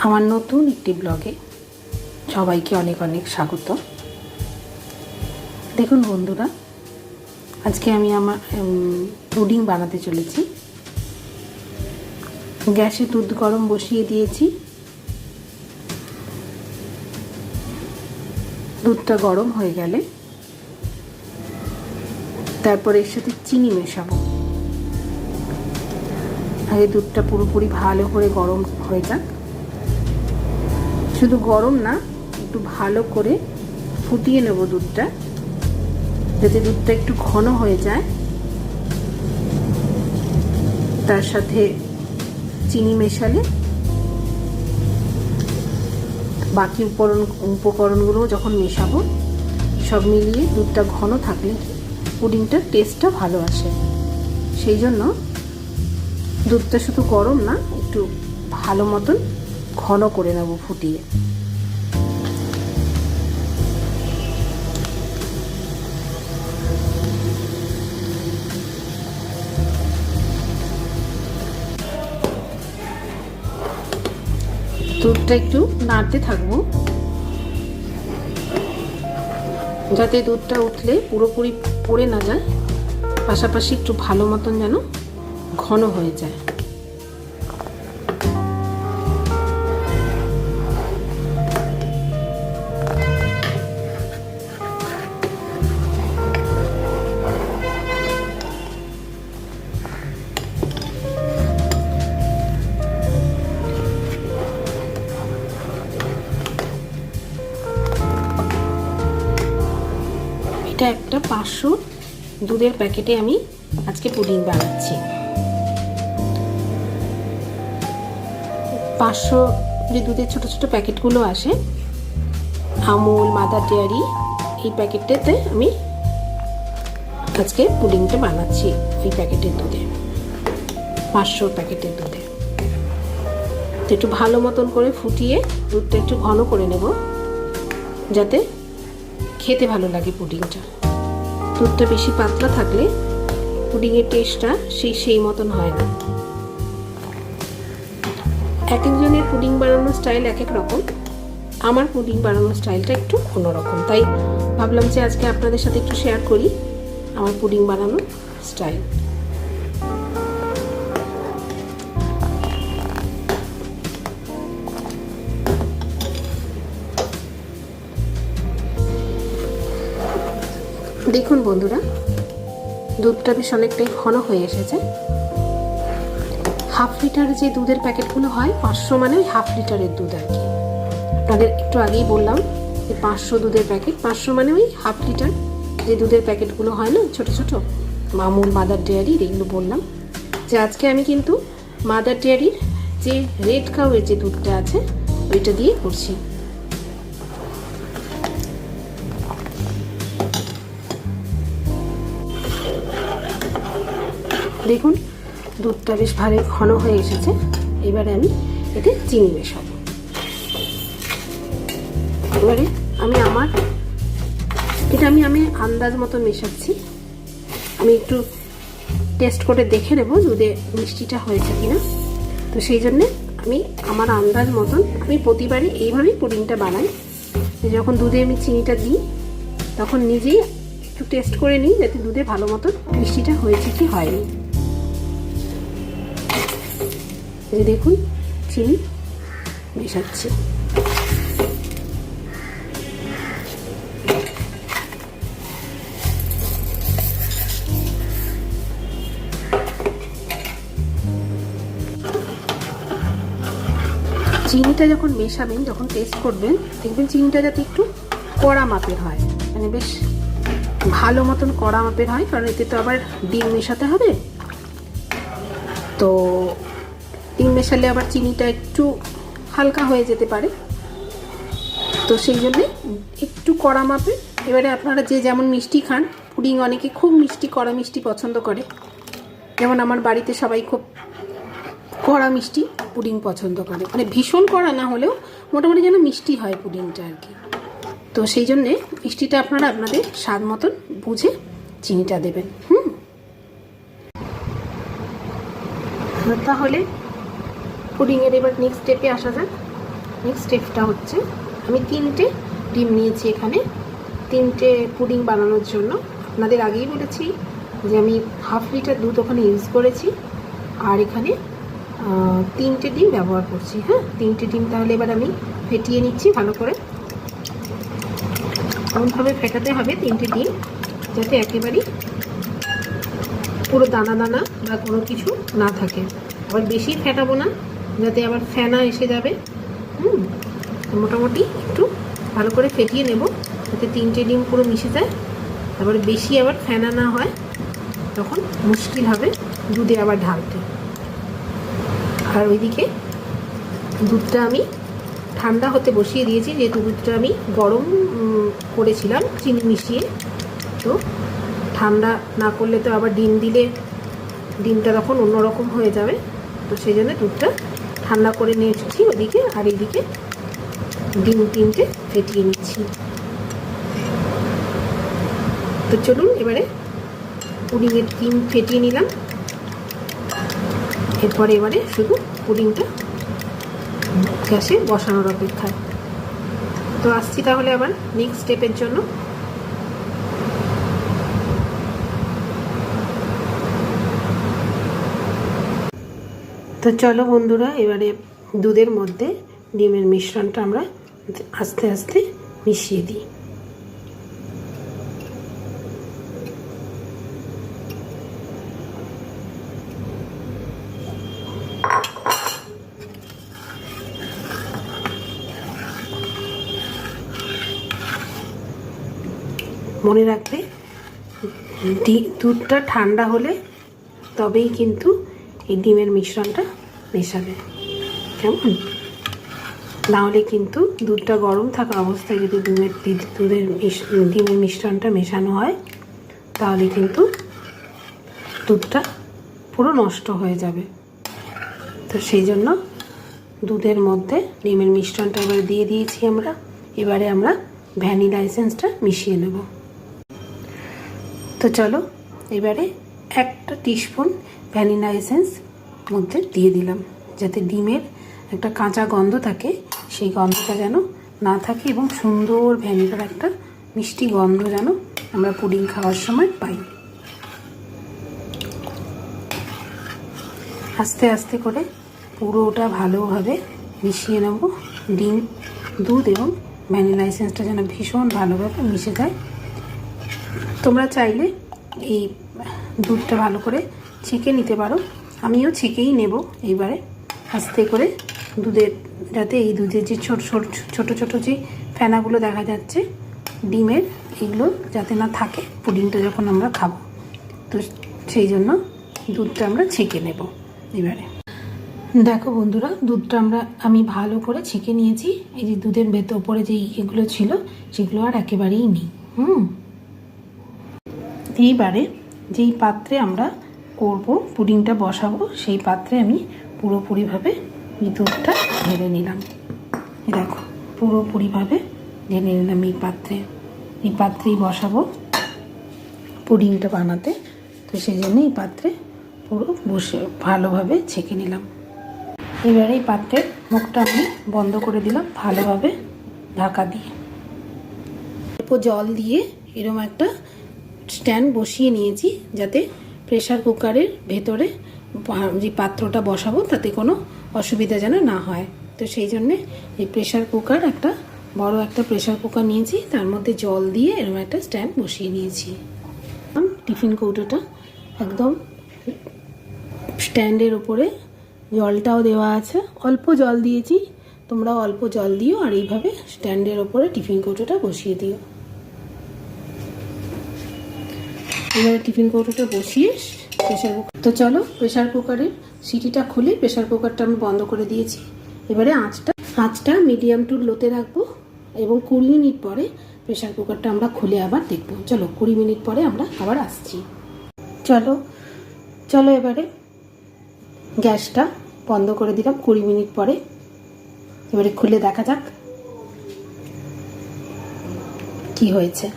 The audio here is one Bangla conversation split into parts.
আমার নতুন একটি ব্লগে সবাইকে অনেক অনেক স্বাগত। দেখুন বন্ধুরা, আজকে আমি আমার পুডিং বানাতে চলেছি। গ্যাসে দুধ গরম বসিয়ে দিয়েছি। দুধটা গরম হয়ে গেলে তারপর এর সাথে চিনি মেশাবো। আগে দুধটা পুরোপুরি ভালো করে গরম হয়ে যাক। শুধু গরম না, একটু ভালো করে ফুটিয়ে নেব দুধটা, যাতে দুধটা একটু ঘন হয়ে যায়। তার সাথে চিনি মেশালে বাকি উপকরণগুলো যখন মেশাবো, সব মিলিয়ে দুধটা ঘন থাকলে পুডিংটার টেস্টটা ভালো আসে। সেই জন্য দুধটা শুধু গরম না, একটু ভালো মতন ঘন করে নেব ফুটিয়ে। দুধটা একটু নাড়তে থাকবো, যাতে দুধটা উঠলে পুরোপুরি পড়ে না যায়, পাশাপাশি একটু ভালো মতন যেন ঘন হয়ে যায়। এটা একটা 500 দুধের প্যাকেটে আমি আজকে পুডিং বানাচ্ছি। 500 যে দুধের ছোট ছোট প্যাকেটগুলো আসে, আমুল, মাদার ডেয়ারি, এই প্যাকেটটাতে আমি আজকে পুডিংটা বানাচ্ছি। এই প্যাকেটের দুধে, 500 প্যাকেটের দুধে একটু ভালো মতন করে ফুটিয়ে দুধটা একটু ঘন করে নেব, যাতে খেতে ভালো লাগে পুডিংটা। দুধটা বেশি পাতলা থাকলে পুডিংয়ের টেস্টটা সেই মতন হয় না। এক একজনের পুডিং বানানোর স্টাইল এক এক রকম। আমার পুডিং বানানোর স্টাইলটা একটু অন্যরকম, তাই ভাবলাম যে আজকে আপনাদের সাথে একটু শেয়ার করি আমার পুডিং বানানোর স্টাইল। দেখুন বন্ধুরা, দুধটা বেশ অনেকটাই ঘন হয়ে এসেছে। হাফ লিটার যে দুধের প্যাকেটগুলো হয়, 500 মানে ওই হাফ লিটারের দুধ আর কি। আপনাদের একটু আগেই বললাম যে 500 দুধের প্যাকেট, 500 মানে ওই হাফ লিটার যে দুধের প্যাকেটগুলো হয় না ছোট ছোট, আমুল, মাদার ডেয়ারির, এগুলো বললাম। যে আজকে আমি কিন্তু মাদার ডেয়ারির যে রেড কাউয়ের যে দুধটা আছে ওইটা দিয়ে করছি। দেখুন দুধটা বেশ ভালো ঘন হয়ে এসেছে। এবারে আমি এতে চিনি মেশাবো। এবারে আমি আমি আন্দাজ মতো মেশাচ্ছি। আমি একটু টেস্ট করে দেখে নেব দুধে মিষ্টিটা হয়েছে কিনা। তো সেই জন্যে আমি আমার আন্দাজ মতন, আমি প্রতিবারই এইভাবেই পুডিংটা বানাই। যখন দুধে আমি চিনিটা দিই তখন নিজেই একটু টেস্ট করে নিই, যাতে দুধে ভালো মতন মিষ্টিটা হয়েছে কি হয়নি। এই দেখুন চিনি মেশাচ্ছি। চিনিটা যখন মেশাবেন, যখন টেস্ট করবেন, দেখবেন চিনিটা যাতে একটু কড়া মাপের হয়, মানে বেশ ভালো মতন কড়া মাপের হয়, কারণ এতে তো আবার ডিম মেশাতে হবে। তো ডিম মেশালে আবার চিনিটা একটু হালকা হয়ে যেতে পারে, তো সেই জন্যে একটু কড়া মাপে। এবারে আপনারা যে যেমন মিষ্টি খান, পুডিং অনেকে খুব মিষ্টি, কড়া মিষ্টি পছন্দ করে। যেমন আমার বাড়িতে সবাই খুব কড়া মিষ্টি পুডিং পছন্দ করে, মানে ভীষণ কড়া না হলেও মোটামুটি যেন মিষ্টি হয় পুডিংটা আর কি। তো সেই জন্যে মিষ্টিটা আপনারা আপনাদের স্বাদ মতন বুঝে চিনিটা দেবেন। তাহলে পুডিংয়ের এবার নেক্সট স্টেপে আসা যাক। নেক্সট স্টেপটা হচ্ছে আমি 3টে ডিম নিয়েছি এখানে 3টে পুডিং বানানোর জন্য। আপনাদের আগেই বলেছি যে আমি হাফ লিটার দুধ ওখানে ইউজ করেছি, আর এখানে 3টে ডিম ব্যবহার করছি। হ্যাঁ, 3টে ডিম তাহলে এবার আমি ফেটিয়ে নিচ্ছি ভালো করে। এমনভাবে ফেটাতে হবে 3টে ডিম যাতে একেবারেই পুরো দানা দানা বা কোনো কিছু না থাকে। আবার বেশি ফেটাবো না যাতে আবার ফেনা এসে যাবে। মোটামুটি একটু ভালো করে ফেটিয়ে নেব যাতে 3টে ডিম পুরো মিশে যায়। তারপরে বেশি আবার ফেনা না হয়, তখন মুশকিল হবে দুধে আবার ঢালতে। আর ওইদিকে দুধটা আমি ঠান্ডা হতে বসিয়ে দিয়েছি, যেহেতু দুধটা আমি গরম করেছিলাম চিনি মিশিয়ে। তো ঠান্ডা না করলে তো আবার ডিম দিলে ডিমটা তখন অন্যরকম হয়ে যাবে। তো সেই জন্য দুধটা ঠান্ডা করে নিয়ে এসেছি ওদিকে, আর এইদিকে ডিম 3টে ফেটিয়ে নিচ্ছি। তো চলুন এবারে পুডিংয়ের ডিম ফেটিয়ে নিলাম। এরপরে এবারে শুধু পুডিংটা গ্যাসে বসানোর অপেক্ষায়। তো আসছি তাহলে আবার নেক্সট স্টেপের জন্য। তো চলো বন্ধুরা, এবারে দুধের মধ্যে ডিমের মিশ্রণটা আমরা আস্তে আস্তে মিশিয়ে দিই। মনে রাখবে দুধটা ঠান্ডা হলে তবেই কিন্তু এই ডিমের মিশ্রণটা মেশাবে, কেমন? নাহলে কিন্তু দুধটা গরম থাকা অবস্থায় যদি ডিমের মিশ্রণটা মেশানো হয় তাহলে কিন্তু দুধটা পুরো নষ্ট হয়ে যাবে। তো সেই জন্য দুধের মধ্যে ডিমের মিশ্রণটা এবার দিয়ে দিয়েছি আমরা। এবারে আমরা ভ্যানিলা এসেন্সটা মিশিয়ে নেব। তো চলো এবারে 1 টিস্পুন ভ্যানিলা এসেন্স মধ্যে দিয়ে দিলাম, যাতে ডিমের একটা কাঁচা গন্ধ থাকে, সেই গন্ধটা যেন না থাকে এবং সুন্দর ভ্যানিলার একটা মিষ্টি গন্ধ যেন আমরা পুডিং খাওয়ার সময় পাই। আস্তে আস্তে করে পুরোটা ভালোভাবে মিশিয়ে নেব। ডিম, দুধ এবং ভ্যানিলা এসেন্সটা যেন ভীষণ ভালোভাবে মিশে যায়। তোমরা চাইলে এই দুধটা ভালো করে ছেঁকে নিতে পারো, আমিও ছেঁকেই নেব। এইবারে আস্তে করে দুধের, যাতে এই দুধের যে ছোট ছোট যে ফেনাগুলো দেখা যাচ্ছে ডিমের, এগুলো যাতে না থাকে পুডিংটা যখন আমরা খাবো। তো সেই জন্য দুধটা আমরা ছেঁকে নেব। এবারে দেখো বন্ধুরা, দুধটা আমি ভালো করে ছেঁকে নিয়েছি। এই যে দুধের ওপরে যে ইয়েগুলো ছিল সেগুলো আর একেবারেই নেই। এইবারে যেই পাত্রে আমরা করব পুডিংটা বসাবো, সেই পাত্রে আমি পুরোপুরিভাবে এই দুধটা ঢেলে নিলাম। দেখো পুরোপুরিভাবে ঢেলে নিলাম এই পাত্রেই বসাবো পুডিংটা বানাতে। তো সেই জন্য এই পাত্রে পুরো বসে ভালোভাবে ছেঁকে নিলাম। এবারে এই পাত্রের মুখটা আমি বন্ধ করে দিলাম ভালোভাবে ঢাকা দিয়ে। অল্প জল দিয়ে এরকম একটা স্ট্যান্ড বসিয়ে নিয়েছি, যাতে প্রেসার কুকারের ভেতরে যে পাত্রটা বসাবো তাতে কোনো অসুবিধা যেন না হয়। তো সেই জন্যে এই বড় একটা প্রেসার কুকার নিয়েছি, তার মধ্যে জল দিয়ে এরকম একটা স্ট্যান্ড বসিয়ে নিয়েছি। টিফিন কৌটোটা একদম স্ট্যান্ডের ওপরে, জলটাও দেওয়া আছে, অল্প জল দিয়েছি, তোমরা অল্প জল দিও। আর এইভাবে স্ট্যান্ডের ওপরে টিফিন কৌটোটা বসিয়ে দিও। এবারে টিফিন কৌটোটা বসিয়ে প্রেসার কুকার, তো চলো প্রেসার কুকারের সিটিটা খুলে প্রেসার কুকারটা আমি বন্ধ করে দিয়েছি। এবারে আঁচটা মিডিয়াম টু লোতে রাখবো এবং 20 মিনিট পরে প্রেসার কুকারটা আমরা খুলে আবার দেখবো। চলো 20 মিনিট পরে আমরা আবার আসছি। চলো এবারে গ্যাসটা বন্ধ করে দিলাম 20 মিনিট পরে। এবারে খুলে দেখা যাক কি হয়েছে।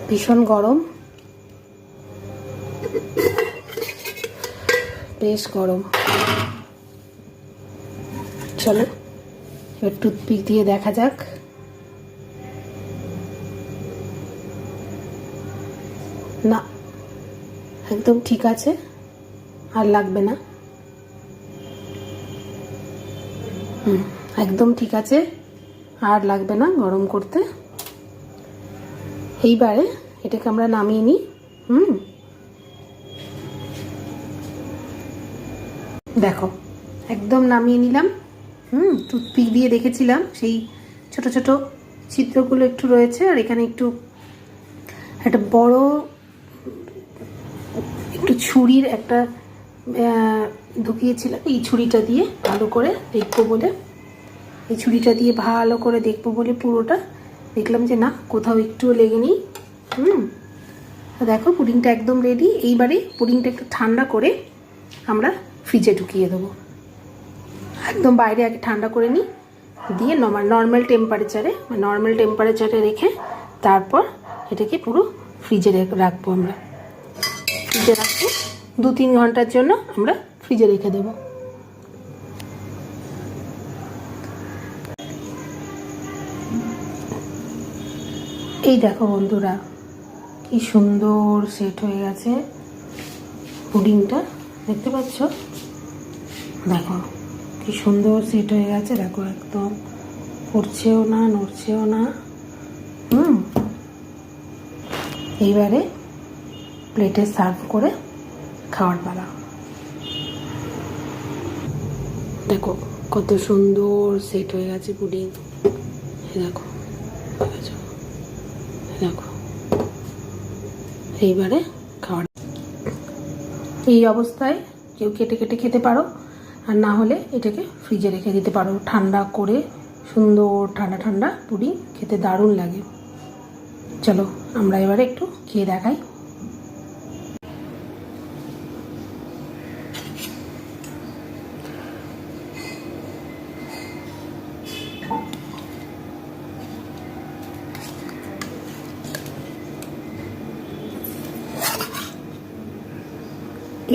ভীষণ গরম, বেশ গরম। চলো এবার টুথপিক দিয়ে দেখা যাক। না, একদম ঠিক আছে, আর লাগবে না। একদম ঠিক আছে, আর লাগবে না গরম করতে। এইবারে এটাকে আমরা নামিয়ে নিই। দেখো একদম নামিয়ে নিলাম। টুথপিক দিয়ে দেখেছিলাম, সেই ছোট ছোট ছিদ্রগুলো একটু রয়েছে, আর এখানে একটু একটা বড় একটু ছুরির একটা ঢুকিয়েছিলাম। এই ছুরিটা দিয়ে ভালো করে দেখবো বলে, এই ছুরিটা দিয়ে ভালো করে দেখবো বলে পুরোটা দেখলাম যে না, কোথাও একটুও লেগে নেই। দেখো পুডিংটা একদম রেডি। এইবারে পুডিংটা একটু ঠান্ডা করে আমরা ফ্রিজে ঢুকিয়ে দেবো। একদম বাইরে আগে ঠান্ডা করে নিই, দিয়ে নর্মাল টেম্পারেচারে রেখে তারপর এটাকে পুরো ফ্রিজে রাখবো। আমরা ফ্রিজে রাখবো 2-3 ঘন্টার জন্য, আমরা ফ্রিজে রেখে দেবো। এই দেখো বন্ধুরা, কি সুন্দর সেট হয়ে গেছে পুডিংটা, দেখতে পাচ্ছ? দেখো কি সুন্দর সেট হয়ে গেছে। দেখো একদম পড়ছেও না, নড়ছেও না। এইবারে প্লেটে সার্ভ করে খাওয়ার পালা। দেখো কত সুন্দর সেট হয়ে গেছে পুডিং। দেখো দেখো, এইবারে খাওয়ার। এই অবস্থায় কেউ কেটে কেটে খেতে পারো, আর না হলে এটাকে ফ্রিজে রেখে দিতে পারো ঠান্ডা করে। সুন্দর ঠান্ডা ঠান্ডা পুডিং খেতে দারুণ লাগে। চলো আমরা এবারে একটু খেয়ে দেখাই।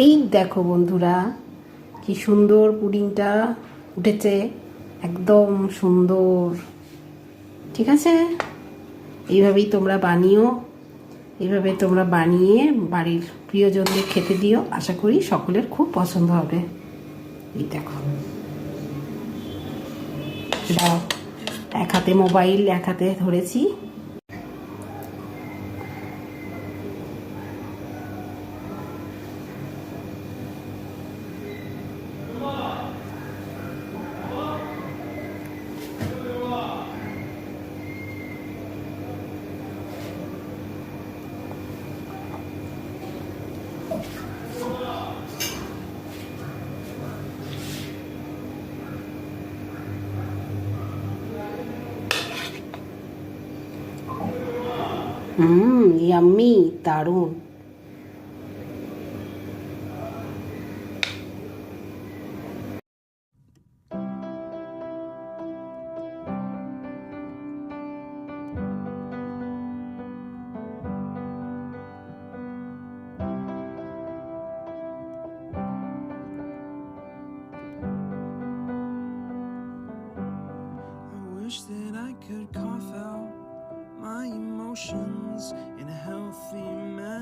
এই দেখো বন্ধুরা, কি সুন্দর পুডিংটা উঠেছে, একদম সুন্দর। ঠিক আছে, এইভাবেই তোমরা বানিও, এইভাবে তোমরা বানিয়ে বাড়ির প্রিয়জনদের খেতে দিও। আশা করি সকলের খুব পছন্দ হবে। এই দেখো, দাও, এক হাতে মোবাইল, এক হাতে ধরেছি। ইয়াম্মি, দারুণ। Wish that I could cough out my emotions in a healthy manner.